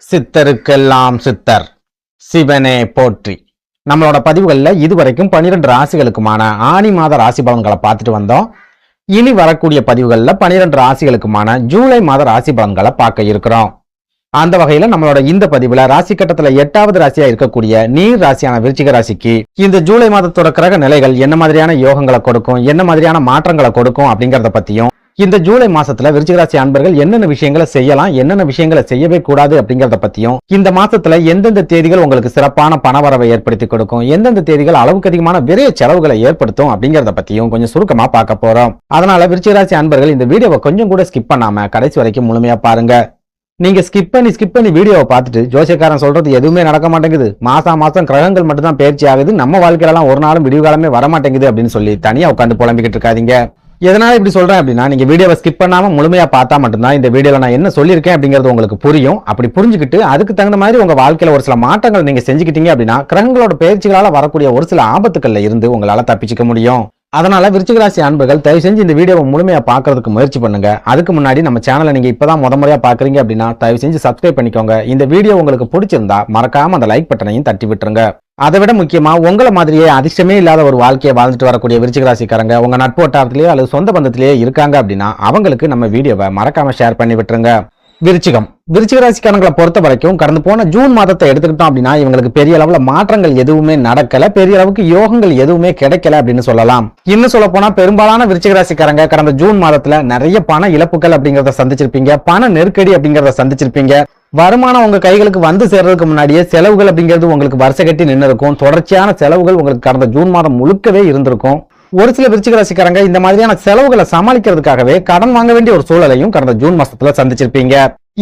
சித்தருக்கெல்லாம் சித்தர் சிவனே போற்றி. நம்மளோட பதிவுகளில் இதுவரைக்கும் 12 ராசிகளுக்குமான ஆனி மாத ராசி பலன்களை பார்த்துட்டு வந்தோம். இனி வரக்கூடிய பதிவுகளில் 12 ராசிகளுக்குமான ஜூலை மாத ராசி பலன்களை பார்க்க இருக்கிறோம். அந்த வகையில நம்மளோட இந்த பதிவுல ராசி கட்டத்துல 8வது ராசியா இருக்கக்கூடிய நீர் ராசியான விருச்சிக ராசிக்கு இந்த ஜூலை மாதத்தோட கிரக நிலைகள் என்ன மாதிரியான யோகங்களை கொடுக்கும், என்ன மாதிரியான மாற்றங்களை கொடுக்கும் அப்படிங்கறத பத்தியும், இந்த ஜூலை மாசத்துல விருச்சிக ராசி அன்பர்கள் என்னென்ன விஷயங்களை செய்யலாம், என்னென்ன விஷயங்களை செய்யவே கூடாது அப்படிங்கறத பத்தியும், இந்த மாசத்துல எந்தெந்த தேதிகள் உங்களுக்கு சிறப்பான பணவரவை ஏற்படுத்தி கொடுக்கும், எந்தெந்த தேதிகள் அளவுக்கு அதிகமான விரைய செலவுகளை ஏற்படுத்தும் அப்படிங்கறத பத்தியும் கொஞ்சம் சுருக்கமா பார்க்க போறோம். அதனால விருச்சிக ராசி அன்பர்கள் இந்த வீடியோவை கொஞ்சம் கூட ஸ்கிப் பண்ணாம கடைசி வரைக்கும் முழுமையா பாருங்க. நீங்க ஸ்கிப் பண்ணி வீடியோவை பார்த்துட்டு ஜோசியக்காரன் சொல்றது எதுவுமே நடக்க மாட்டேங்குது, மாசம் கிரகங்கள் மட்டும் தான் பயிற்சி ஆகுது, நம்ம வாழ்க்கையெல்லாம் ஒரு நாளும் விடிவு காலமே வர மாட்டேங்குது அப்படின்னு சொல்லி தனியா உட்காந்து புலம்பிக்கிட்டு இருக்காதீங்க. எதனால இப்படி சொல்றேன் அப்படின்னா, நீங்க வீடியோவை ஸ்கிப் பண்ணாம முழுமையா பார்த்தா மட்டும்தான் இந்த வீடியோல நான் என்ன சொல்லியிருக்கேன் அப்படிங்கிறது உங்களுக்கு புரியும். அப்படி புரிஞ்சுக்கிட்டு அதுக்கு தகுந்த மாதிரி உங்க வாழ்க்கையில ஒரு சில மாற்றங்கள் நீங்க செஞ்சுக்கிட்டீங்க அப்படின்னா கிரகங்களோட பயிற்சிகளால வரக்கூடிய ஒரு சில ஆபத்துக்கள்ல இருந்து உங்களால தப்பிச்சுக்க முடியும். அதனால விருச்சிக ராசி அன்பர்கள் தயவு செஞ்சு இந்த வீடியோவை முழுமையா பார்க்கறதுக்கு முயற்சி பண்ணுங்க. அதுக்கு முன்னாடி நம்ம சேனலை நீங்க இப்பதான் முறையா பாக்குறீங்க அப்படின்னா தயவு செஞ்சு சப்ஸ்கிரைப் பண்ணிக்கோங்க. இந்த வீடியோ உங்களுக்கு பிடிச்சிருந்தா மறக்காம அந்த லைக் பட்டனையும் தட்டி விட்டுருங்க. அதை விட முக்கியமா உங்களை மாதிரியே அதிர்ஷ்டமே இல்லாத ஒரு வாழ்க்கையை வாழ்ந்துட்டு வரக்கூடிய விருச்சிக ராசிக்காரங்க உங்க நட்பு வட்டாரத்திலேயே அல்லது சொந்த பந்தத்திலேயே இருக்காங்க அப்படின்னா அவங்களுக்கு நம்ம வீடியோவை மறக்காம ஷேர் பண்ணி விட்டுருங்க. விருச்சிக ராசிக்காரங்களை பொறுத்த வரைக்கும் கடந்து போன ஜூன் மாதத்தை எடுத்துக்கிட்டோம் அப்படின்னா இவங்களுக்கு பெரிய அளவுல மாற்றங்கள் எதுவுமே நடக்கல, பெரிய அளவுக்கு யோகங்கள் எதுவுமே கிடைக்கல அப்படின்னு சொல்லலாம். இன்னும் சொல்ல போனா பெரும்பாலான விருச்சிக ராசிக்காரங்க கடந்த ஜூன் மாதத்துல நிறைய பண இழப்புகள் அப்படிங்கறத சந்திச்சிருப்பீங்க, பண நெருக்கடி அப்படிங்கறத சந்திச்சிருப்பீங்க. வருமானம் உங்க கைகளுக்கு வந்து சேர்றதுக்கு முன்னாடியே செலவுகள் அப்படிங்கிறது உங்களுக்கு வருஷ கட்டி நின்று இருக்கும். தொடர்ச்சியான செலவுகள் உங்களுக்கு கடந்த ஜூன் மாதம் முழுக்கவே இருந்திருக்கும். ஒரு சில விருச்சிக ராசிக்காரங்க இந்த மாதிரியான செலவுகளை சமாளிக்கிறதுக்காகவே கடன் வாங்க வேண்டிய ஒரு சூழலையும் கடந்த ஜூன் மாசத்துல சந்திச்சிருப்பீங்க.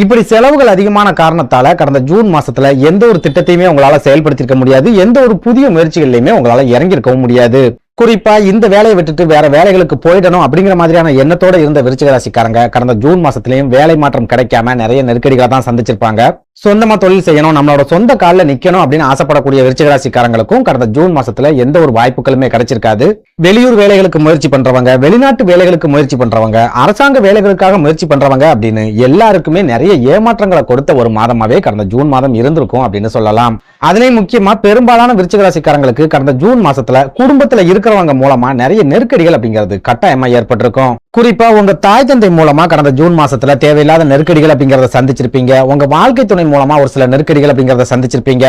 இப்படி செலவுகள் அதிகமான காரணத்தால கடந்த ஜூன் மாசத்துல எந்த ஒரு திட்டத்தையுமே உங்களால செயல்படுத்திருக்க முடியாது, எந்த ஒரு புதிய முயற்சிகள்லையுமே உங்களால இறங்கியிருக்கவும் முடியாது. குறிப்பா இந்த வேலையை விட்டுட்டு வேற வேலைகளுக்கு போயிடணும் அப்படிங்கிற மாதிரியான எண்ணத்தோட இருந்த விருச்சிக ராசிக்காரங்க கடந்த ஜூன் மாசத்திலையும் வேலை மாற்றம் கிடைக்காம நிறைய நெருக்கடிகளை தான் சந்திச்சிருப்பாங்க. சொந்தமா தொழில் செய்யணும், நம்மளோட சொந்த காலில் நிக்கணும் அப்படின்னு ஆசைப்படக்கூடிய விருச்சிக ராசிக்காரங்களுக்கும் கடந்த ஜூன் மாசத்துல எந்த ஒரு வாய்ப்புகளுமே கிடைச்சிருக்காது. வெளியூர் வேலைகளுக்கு முயற்சி பண்றவங்க, வெளிநாட்டு வேலைகளுக்கு முயற்சி பண்றவங்க, அரசாங்க வேலைகளுக்காக முயற்சி பண்றவங்க அப்படின்னு எல்லாருக்குமே நிறைய ஏமாற்றங்களை கொடுத்த ஒரு மாதமாவே கடந்த ஜூன் மாதம் இருந்திருக்கும் அப்படின்னு சொல்லலாம். அதுலயும் முக்கியமா பெரும்பாலான விருச்சிக ராசிக்காரங்களுக்கு கடந்த ஜூன் மாசத்துல குடும்பத்துல இருக்கிறவங்க மூலமா நிறைய நெருக்கடிகள் அப்படிங்கிறது கட்டாயமா ஏற்பட்டிருக்கும். குறிப்பா உங்க தாய் தந்தை மூலமா கடந்த ஜூன் மாசத்துல தேவையில்லாத நெருக்கடிகள் அப்படிங்கறத சந்திச்சிருப்பீங்க. உங்க வாழ்க்கை துணை மூலமா ஒரு சில நெருக்கடிகள் அப்படிங்கறத சந்திச்சிருப்பீங்க.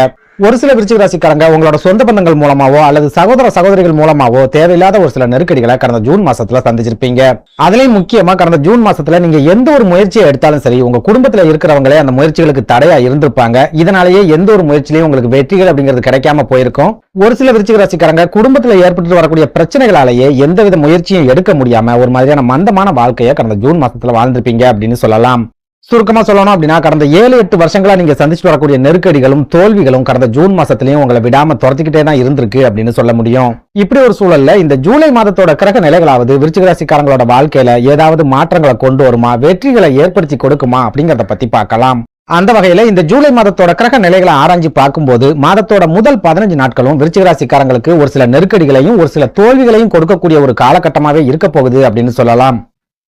ஒரு சில விருச்சிக ராசிக்காரங்க உங்களோட சொந்த பந்தங்கள் மூலமாவோ அல்லது சகோதர சகோதரிகள் மூலமாவோ தேவையில்லாத ஒரு சில நெருக்கடிகளை கடந்த ஜூன் மாசத்துல சந்திச்சிருப்பீங்க. அதுலயும் முக்கியமா கடந்த ஜூன் மாசத்துல நீங்க எந்த ஒரு முயற்சியை எடுத்தாலும் சரி உங்க குடும்பத்துல இருக்கிறவங்களே அந்த முயற்சிகளுக்கு தடையா இருந்திருப்பாங்க. இதனாலேயே எந்த ஒரு முயற்சியிலையும் உங்களுக்கு வெற்றிகள் அப்படிங்கிறது கிடைக்காம போயிருக்கும். ஒரு சில விருச்சிக ராசிக்காரங்க குடும்பத்துல ஏற்பட்டு வரக்கூடிய பிரச்சனைகளாலேயே எந்தவித முயற்சியும் எடுக்க முடியாம ஒரு மாதிரியான மந்தமான வாழ்க்கையை கடந்த ஜூன் மாசத்துல வாழ்ந்திருப்பீங்க அப்படின்னு சொல்லலாம். சுருக்கமா சொல்லணும் அப்படின்னா கடந்த 7-8 வருஷங்களா நீங்க சந்திச்சுட்டு வரக்கூடிய நெருக்கடிகளும் தோல்விகளும் கடந்த ஜூன் மாசத்திலையும் உங்களை விடாம துரத்திக்கிட்டே தான் இருந்திருக்கு அப்படின்னு சொல்ல முடியும். இப்படி ஒரு சூழல்ல இந்த ஜூலை மாதத்தோட கிரக நிலைகளாவது விருச்சிக ராசிக்காரங்களோட வாழ்க்கையில ஏதாவது மாற்றங்களை கொண்டு வருமா, வெற்றிகளை ஏற்படுத்தி கொடுக்குமா அப்படிங்கறத பத்தி பார்க்கலாம். அந்த வகையில இந்த ஜூலை மாதத்தோட கிரக நிலைகளை ஆராய்ச்சி பார்க்கும்போது மாதத்தோட முதல் 15 நாட்களும் விருச்சிக ராசிக்காரங்களுக்கு ஒரு சில நெருக்கடிகளையும் ஒரு சில தோல்விகளையும் கொடுக்கக்கூடிய ஒரு காலகட்டமாவே இருக்க போகுது அப்படின்னு சொல்லலாம்.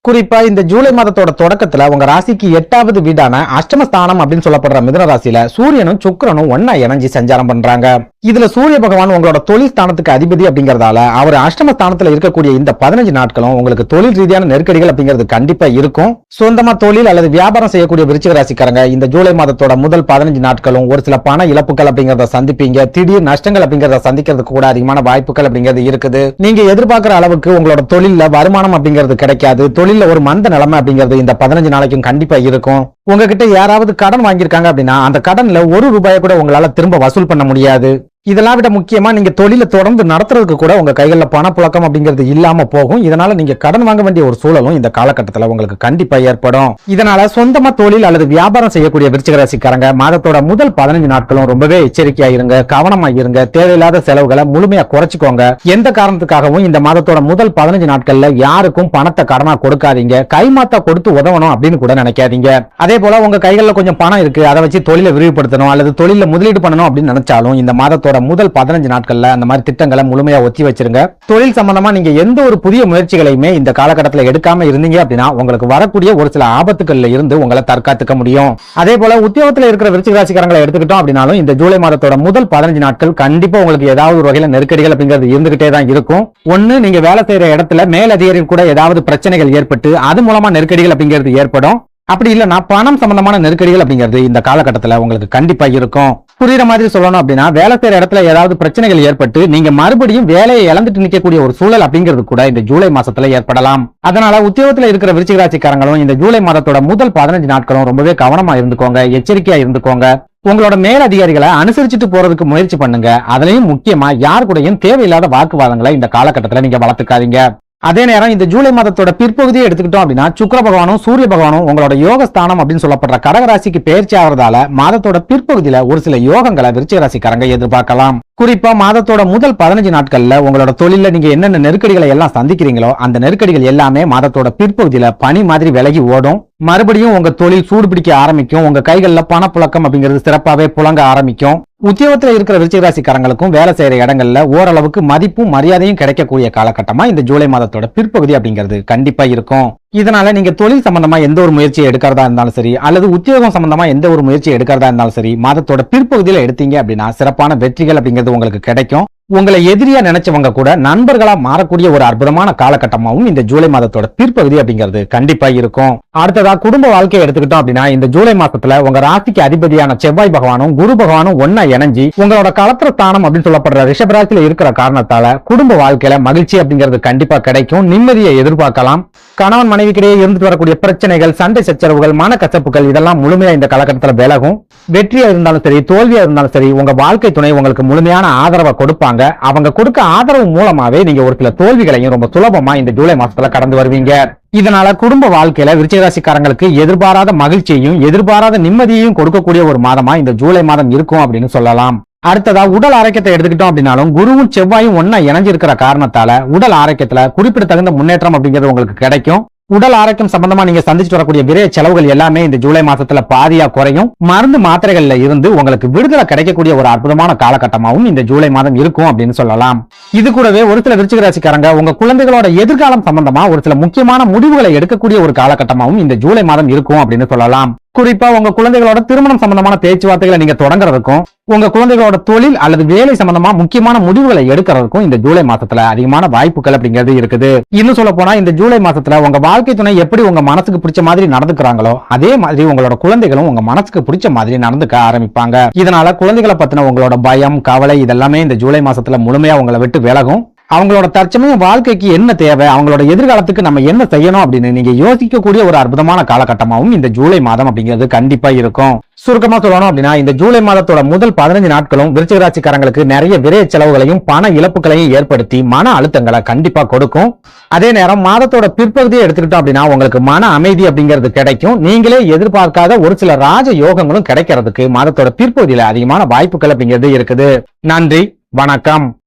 குறிப்பா இந்த ஜூலை மாதத்தோட தொடக்கத்துல உங்க ராசிக்கு 8வது வீடான அஷ்டமஸ்தானம் அப்படின்னு சொல்லப்படுற மிதுன ராசியில சூரியனும் சுக்கிரனும் ஒன்னா இணைஞ்சு சஞ்சாரம் பண்றாங்க. இதுல சூரிய பகவான் உங்களோட தொழில் ஸ்தானத்துக்கு அதிபதி அப்படிங்கறதால அவர் அஷ்டமஸ்தானத்துல இருக்கக்கூடிய இந்த 15 நாட்களும் உங்களுக்கு தொழில் ரீதியான நெருக்கடிகள் அப்படிங்கிறது கண்டிப்பா இருக்கும். சொந்தமா தொழில் அல்லது வியாபாரம் செய்யக்கூடிய விருச்சிக ராசிக்காரங்க இந்த ஜூலை மாதத்தோட முதல் 15 நாட்களும் ஒரு சில பண இழப்புகள் அப்படிங்கறத சந்திப்பீங்க. திடீர் நஷ்டங்கள் அப்படிங்கறத சந்திக்கிறதுக்கு கூட அதிகமான வாய்ப்புகள் அப்படிங்கிறது இருக்குது. நீங்க எதிர்பார்க்கிற அளவுக்கு உங்களோட தொழில வருமானம் அப்படிங்கிறது கிடைக்காது. தொழில ஒரு மந்த நிலைமை அப்படிங்கிறது இந்த 15 நாளைக்கும் கண்டிப்பா இருக்கும். உங்ககிட்ட யாராவது கடன் வாங்கியிருக்காங்க அப்படின்னா அந்த கடன்ல ₹1 கூட உங்களால திரும்ப வசூல் பண்ண முடியாது. இதெல்லாம் விட முக்கியமா நீங்க தொழிலை தொடர்ந்து நடத்துறதுக்கு கூட உங்க கைகள்ல பணப்புழக்கம் அப்படிங்கிறது இல்லாம போகும். இதனால நீங்க கடன் வாங்க வேண்டிய ஒரு சூழலும் இந்த காலகட்டத்துல உங்களுக்கு கண்டிப்பா ஏற்படும். இதனால சொந்தமா தொழில் அல்லது வியாபாரம் செய்யக்கூடிய விருச்சிக ராசிக்காரங்க மாதத்தோட முதல் 15 நாட்களும் ரொம்பவே எச்சரிக்கையா இருங்க, கவனமா இருங்க. தேவையில்லாத செலவுகளை முழுமையா குறைச்சிக்கோங்க. எந்த காரணத்துக்காகவும் இந்த மாதத்தோட முதல் 15 நாட்கள்ல யாருக்கும் பணத்தை கடனா கொடுக்காதீங்க. கைமாத்தா கொடுத்து உதவணும் அப்படின்னு கூட நினைக்காதீங்க. அதே போல உங்க கைகள்ல கொஞ்சம் பணம் இருக்கு, அதை வச்சு தொழிலை விரிவுபடுத்தணும் அல்லது தொழில முதலீடு பண்ணணும் அப்படின்னு நினைச்சாலும் இந்த மாதத்தோட மாதத்தோட முதல் 15 நாட்கள்ல அந்த மாதிரி திட்டங்களை முழுமையா ஒத்தி வச்சிருங்க. தொழில் சம்பந்தமா நீங்க எந்த ஒரு புதிய முயற்சிகளையுமே இந்த காலகட்டத்தில் எடுக்காம இருந்தீங்க அப்படின்னா உங்களுக்கு வரக்கூடிய ஒரு சில ஆபத்துக்கள்ல இருந்து உங்களை தற்காத்துக்க முடியும். அதே போல உத்தியோகத்துல இருக்கிற விருச்சிக ராசிக்காரங்களை எடுத்துக்கிட்டோம் அப்படின்னாலும் இந்த ஜூலை மாதத்தோட முதல் 15 நாட்கள் கண்டிப்பா உங்களுக்கு ஏதாவது ஒரு வகையில நெருக்கடிகள் அப்படிங்கிறது இருந்துகிட்டே தான் இருக்கும். ஒண்ணு, நீங்க வேலை செய்யற இடத்துல மேலதிகாரி கூட ஏதாவது பிரச்சனைகள் ஏற்பட்டு அது மூலமா நெருக்கடிகள் அப்படிங்கிறது ஏற்படும். அப்படி இல்லைன்னா பணம் சம்பந்தமான நெருக்கடிகள் அப்படிங்கிறது இந்த காலகட்டத்துல உங்களுக்கு கண்டிப்பா இருக்கும். புரியுற மாதிரி சொல்லணும் அப்படின்னா வேலை செய்யற இடத்துல ஏதாவது பிரச்சனைகள் ஏற்பட்டு நீங்க மறுபடியும் வேலையை இழந்துட்டு நிக்கக்கூடிய ஒரு சூழல் அப்படிங்கிறது கூட இந்த ஜூலை மாசத்துல ஏற்படலாம். அதனால உத்தியோகத்துல இருக்கிற விருச்சிக ராசிக்காரங்களும் இந்த ஜூலை மாதத்தோட முதல் 15 நாட்களும் ரொம்பவே கவனமா இருந்துக்கோங்க, எச்சரிக்கையா இருந்துக்கோங்க. உங்களோட மேல் அதிகாரிகளை அனுசரிச்சுட்டு போறதுக்கு முயற்சி பண்ணுங்க. அதுலயும் முக்கியமா யார் கூடயும் தேவையில்லாத வாக்குவாதங்களை இந்த காலகட்டத்துல நீங்க வளர்த்துக்காதீங்க. அதே நேரம் இந்த ஜூலை மாதத்தோட பிற்பகுதியை எடுத்துக்கிட்டோம் அப்படின்னா சுக்கிர பகவானும் சூரிய பகவானும் உங்களோட யோகஸ்தானம் அப்படின்னு சொல்லப்படுற கடகராசிக்கு பயிற்சி ஆகிறதால மாதத்தோட பிற்பகுதியில ஒரு சில யோகங்களை விருச்சிக ராசிக்காரங்க எதிர்பார்க்கலாம். குறிப்பா மாதத்தோட முதல் 15 நாட்கள்ல உங்களோட தொழில நீங்க என்னென்ன நெருக்கடிகளை எல்லாம் சந்திக்கிறீங்களோ அந்த நெருக்கடிகள் எல்லாமே மாதத்தோட பிற்பகுதியில பனி மாதிரி விலகி ஓடும். மறுபடியும் உங்க தொழில் சூடு பிடிக்க ஆரம்பிக்கும். உங்க கைகள்ல பணப்புழக்கம் அப்படிங்கிறது சிறப்பாவே புழங்க ஆரம்பிக்கும். உத்தியோகத்துல இருக்கிற விருச்சிக ராசிக்காரங்களுக்கும் வேலை செய்யற இடங்கள்ல ஓரளவுக்கு மதிப்பும் மரியாதையும் கிடைக்கக்கூடிய காலகட்டமா இந்த ஜூலை மாதத்தோட பிற்பகுதி அப்படிங்கிறது கண்டிப்பா இருக்கும். இதனால நீங்க தொழில் சம்பந்தமா எந்த ஒரு முயற்சியை எடுக்கிறதா இருந்தாலும் சரி அல்லது உத்தியோகம் சம்பந்தமா எந்த ஒரு முயற்சியை எடுக்கிறதா இருந்தாலும் சரி மாதத்தோட பிற்பகுதியில எடுத்தீங்க அப்படின்னா சிறப்பான வெற்றிகள் அப்படிங்கிறது உங்களுக்கு கிடைக்கும். உங்களை எதிரியா நினைச்சவங்க கூட நண்பர்களா மாறக்கூடிய ஒரு அற்புதமான காலகட்டமாகவும் இந்த ஜூலை மாதத்தோட பிற்பகுதி அப்படிங்கிறது கண்டிப்பா இருக்கும். அடுத்ததா குடும்ப வாழ்க்கையை எடுத்துக்கிட்டோம் அப்படின்னா இந்த ஜூலை மாசத்துல உங்க ராசிக்கு அதிபதியான செவ்வாய் பகவானும் குரு பகவானும் ஒன்னா இணைஞ்சி உங்களோட களத்திர ஸ்தானம் அப்படின்னு சொல்லப்படுற ரிஷபராசியில இருக்கிற காரணத்தால குடும்ப வாழ்க்கையில மகிழ்ச்சி அப்படிங்கிறது கண்டிப்பா கிடைக்கும். நிம்மதியை எதிர்பார்க்கலாம். கணவன் மனைவிக்கிடையே இருந்துட்டு வரக்கூடிய பிரச்சனைகள், சண்டை சச்சரவுகள், மனக்கசப்புகள் இதெல்லாம் முழுமையா இந்த காலகட்டத்தில் விலகும். வெற்றியா இருந்தாலும் சரி தோல்வியா இருந்தாலும் சரி உங்க வாழ்க்கை துணை உங்களுக்கு முழுமையான ஆதரவை கொடுப்பாங்க. அவங்க கொடுக்க ஆதரவு மூலமாவே நீங்க ஒரு சில தோல்விகளையும் ரொம்ப சுலபமா இந்த ஜூலை மாசத்துல கடந்து வருவீங்க. இதனால குடும்ப வாழ்க்கையில விருச்சிக ராசிக்காரங்களுக்கு எதிர்பாராத மகிழ்ச்சியையும் எதிர்பாராத நிம்மதியையும் கொடுக்கக்கூடிய ஒரு மாதமா இந்த ஜூலை மாதம் இருக்கும் அப்படின்னு சொல்லலாம். அடுத்ததா உடல் ஆரோக்கியத்தை எடுத்துக்கிட்டோம் அப்படின்னாலும் குருவும் செவ்வாயும் ஒன்னா இணைஞ்சிருக்கிற காரணத்தால உடல் ஆரோக்கியத்துல குறிப்பிடத்தகுந்த முன்னேற்றம் அப்படிங்கிறது உங்களுக்கு கிடைக்கும். உடல் ஆரோக்கியம் சம்பந்தமா நீங்க சந்திச்சுட்டு வரக்கூடிய விரைய செலவுகள் எல்லாமே இந்த ஜூலை மாசத்துல பாதியா குறையும். மருந்து மாத்திரைகள்ல இருந்து உங்களுக்கு விடுதலை கிடைக்கக்கூடிய ஒரு அற்புதமான காலகட்டமாகவும் இந்த ஜூலை மாதம் இருக்கும் அப்படின்னு சொல்லலாம். இது கூடவே ஒரு சில விருச்சிக ராசிக்காரங்க உங்க குழந்தைகளோட எதிர்காலம் சம்பந்தமா ஒரு சில முக்கியமான முடிவுகளை எடுக்கக்கூடிய ஒரு காலகட்டமாகவும் இந்த ஜூலை மாதம் இருக்கும் அப்படின்னு சொல்லலாம். குறிப்பா உங்க குழந்தைகளோட திருமணம் சம்பந்தமான பேச்சுவார்த்தைகளை நீங்க தொடங்குறதுக்கும் உங்க குழந்தைகளோட தொழில் அல்லது வேலை சம்பந்தமா முக்கியமான முடிவுகளை எடுக்கிறதுக்கும் இந்த ஜூலை மாசத்துல அதிகமான வாய்ப்புகள் அப்படிங்கிறது இருக்குது. இன்னும் சொல்ல போனா இந்த ஜூலை மாசத்துல உங்க வாழ்க்கை துணை எப்படி உங்க மனசுக்கு பிடிச்ச மாதிரி நடந்துக்கிறாங்களோ அதே மாதிரி உங்களோட குழந்தைகளும் உங்க மனசுக்கு பிடிச்ச மாதிரி நடந்துக்க ஆரம்பிப்பாங்க. இதனால குழந்தைகளை பத்தின உங்களோட பயம், கவலை இதெல்லாமே இந்த ஜூலை மாசத்துல முழுமையா உங்களை விட்டு விலகும். அவங்களோட தற்சமய வாழ்க்கைக்கு என்ன தேவை, அவங்களோட எதிர்காலத்துக்கு நம்ம என்ன செய்யணும் அப்படின்னு நீங்க யோசிக்கக்கூடிய ஒரு அற்புதமான காலகட்டமாகவும் இந்த ஜூலை மாதம் அப்படிங்கிறது கண்டிப்பா இருக்கும். சுருக்கமா சொல்லணும் அப்படின்னா இந்த ஜூலை மாதத்தோட முதல் 15 நாட்களும் விருச்சிக ராசிக்காரங்களுக்கு நிறைய விரைய செலவுகளையும் பண இழப்புகளையும் ஏற்படுத்தி மன அழுத்தங்களை கண்டிப்பா கொடுக்கும். அதே நேரம் மாதத்தோட பிற்பகுதியை எடுத்துக்கிட்டோம் அப்படின்னா உங்களுக்கு மன அமைதி அப்படிங்கிறது கிடைக்கும். நீங்களே எதிர்பார்க்காத ஒரு சில ராஜ யோகங்களும் கிடைக்கிறதுக்கு மாதத்தோட பிற்பகுதியில அதிகமான வாய்ப்புகள் அப்படிங்கிறது இருக்குது. நன்றி, வணக்கம்.